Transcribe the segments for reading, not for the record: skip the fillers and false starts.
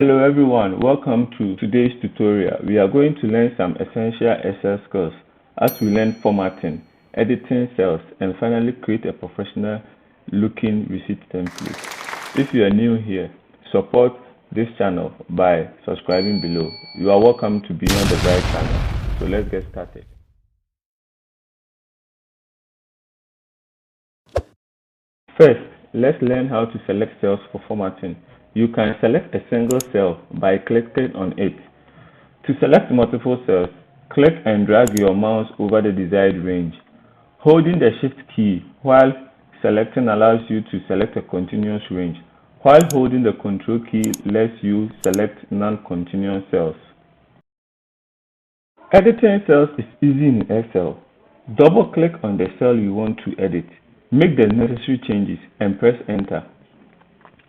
Hello everyone, welcome to today's tutorial. We are going to learn some essential Excel skills as we learn formatting, editing cells, and finally create a professional looking receipt template. If you are new here, support this channel by subscribing below. You are welcome to Beyond the Bright channel. So let's get started. First, let's learn how to select cells for formatting. You can select a single cell by clicking on it. To select multiple cells, click and drag your mouse over the desired range. Holding the Shift key while selecting allows you to select a continuous range, while holding the Control key lets you select non-continuous cells. Editing cells is easy in Excel. Double-click on the cell you want to edit, make the necessary changes, and press Enter.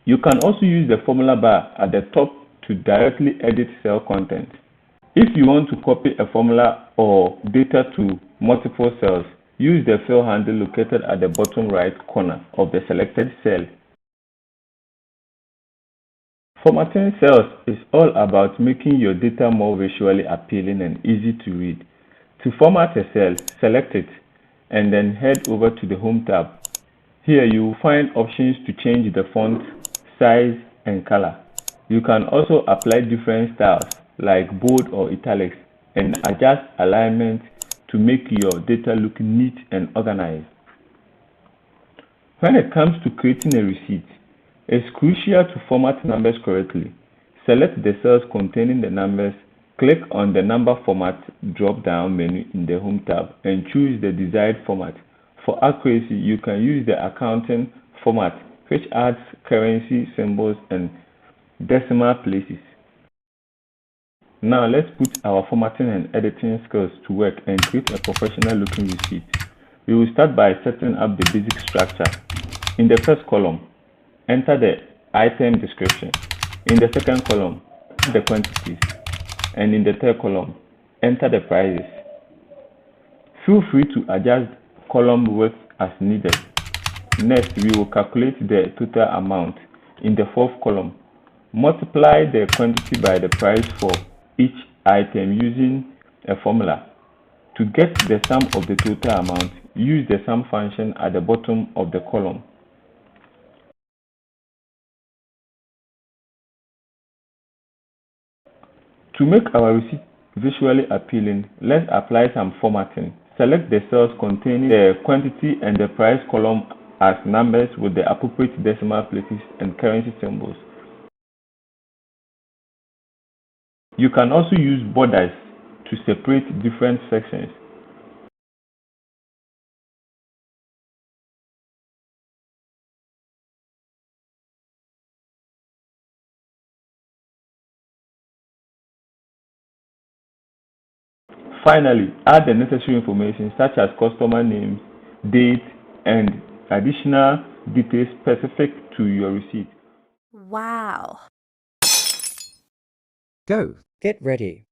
You can also use the formula bar at the top to directly edit cell content. If you want to copy a formula or data to multiple cells, use the fill handle located at the bottom right corner of the selected cell. Formatting cells is all about making your data more visually appealing and easy to read. To format a cell, select it and then head over to the Home tab. Here you will find options to change the font, size, and color. You can also apply different styles like bold or italics and adjust alignment to make your data look neat and organized. When it comes to creating a receipt, it's crucial to format numbers correctly. Select the cells containing the numbers, click on the number format drop-down menu in the Home tab and choose the desired format. For accuracy, you can use the accounting format, which adds currency, symbols, and decimal places. Now let's put our formatting and editing skills to work and create a professional looking receipt. We will start by setting up the basic structure. In the first column, enter the item description. In the second column, the quantities. And in the third column, enter the prices. Feel free to adjust column width as needed. Next, we will calculate the total amount. In the fourth column, multiply the quantity by the price for each item using a formula. To get the sum of the total amount, use the sum function at the bottom of the column. To make our receipt visually appealing, let's apply some formatting. Select the cells containing the quantity and the price column as numbers with the appropriate decimal places and currency symbols. You can also use borders to separate different sections. Finally, add the necessary information such as customer names, date, and additional details specific to your receipt. Wow. Go. Get ready.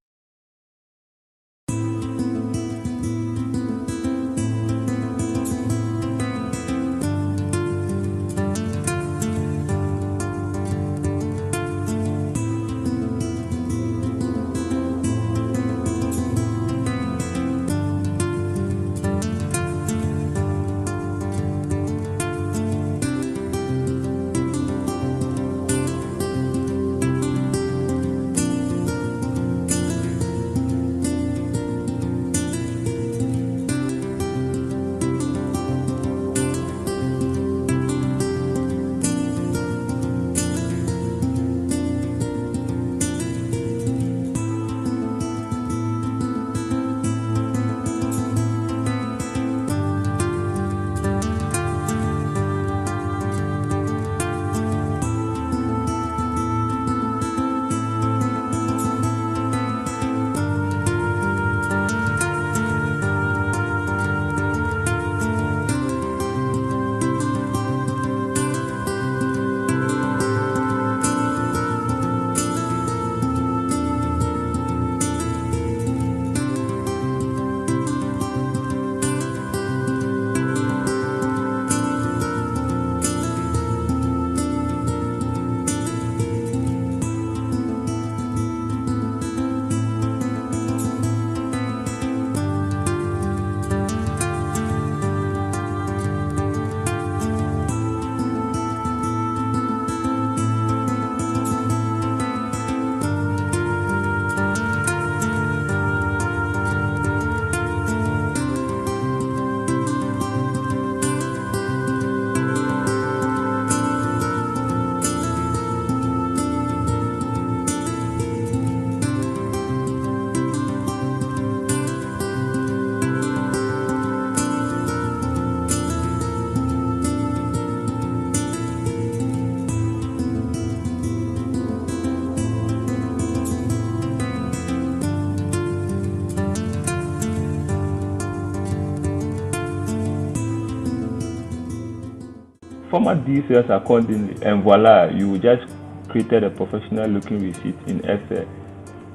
Format these cells accordingly, and voila, you just created a professional looking receipt in Excel.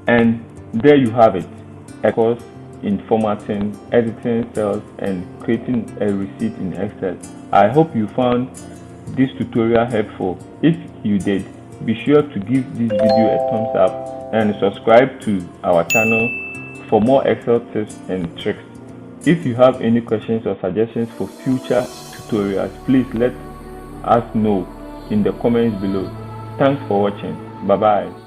And there you have it, a course in formatting, editing cells, and creating a receipt in Excel. I hope you found this tutorial helpful. If you did, be sure to give this video a thumbs up and subscribe to our channel for more Excel tips and tricks. If you have any questions or suggestions for future tutorials, please let us know in the comments below. Thanks for watching. Bye bye.